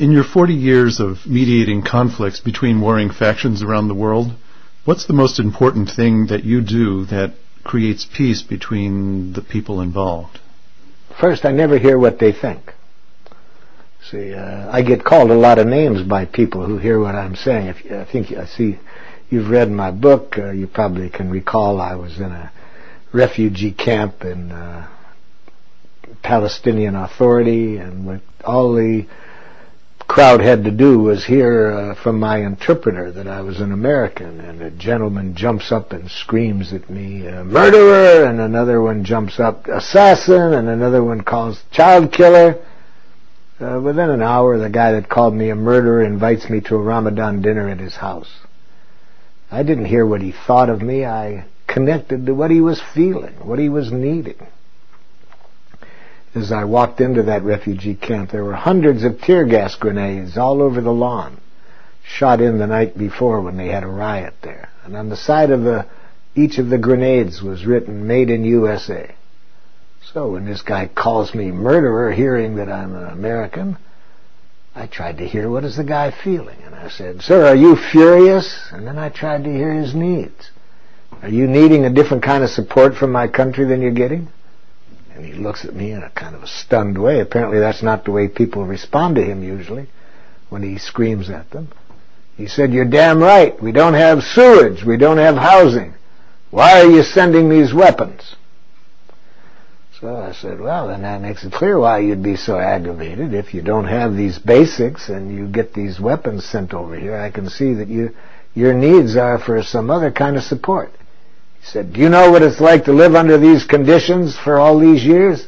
In your 40 years of mediating conflicts between warring factions around the world, what's the most important thing that you do that creates peace between the people involved? First, I never hear what they think. See, I get called a lot of names by people who hear what I'm saying. I see you've read my book. You probably can recall I was in a refugee camp in Palestinian Authority, and what all the crowd had to do was hear from my interpreter that I was an American, and a gentleman jumps up and screams at me, murderer, and another one jumps up, assassin, and another one calls child killer. Within an hour, the guy that called me a murderer invites me to a Ramadan dinner at his house. I didn't hear what he thought of me. I connected to what he was feeling, what he was needing. As I walked into that refugee camp, there were hundreds of tear gas grenades all over the lawn, shot in the night before when they had a riot there. And on the side of each of the grenades was written, "Made in USA." So when this guy calls me murderer, hearing that I'm an American, I tried to hear, what is the guy feeling? And I said, "Sir, are you furious?" And then I tried to hear his needs. "Are you needing a different kind of support from my country than you're getting?" And he looks at me in a kind of a stunned way. Apparently that's not the way people respond to him usually when he screams at them. He said, "You're damn right. We don't have sewage. We don't have housing. Why are you sending these weapons?" So I said, well, then that makes it clear why you'd be so aggravated. If you don't have these basics and you get these weapons sent over here, I can see that your needs are for some other kind of support. He said, "Do you know what it's like to live under these conditions for all these years?"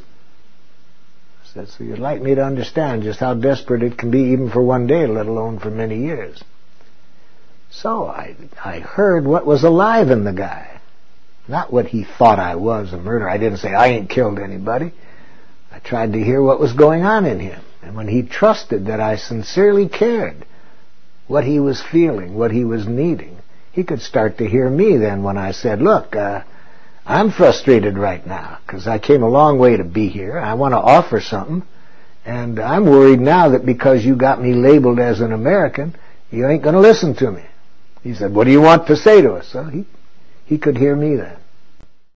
I said, "So you'd like me to understand just how desperate it can be even for one day, let alone for many years." So I heard what was alive in the guy. Not what he thought I was, a murderer. I didn't say, "I ain't killed anybody." I tried to hear what was going on in him. And when he trusted that I sincerely cared what he was feeling, what he was needing, he could start to hear me then when I said, "Look, I'm frustrated right now because I came a long way to be here. I want to offer something. And I'm worried now that because you got me labeled as an American, you ain't going to listen to me." He said, "What do you want to say to us?" So he could hear me then.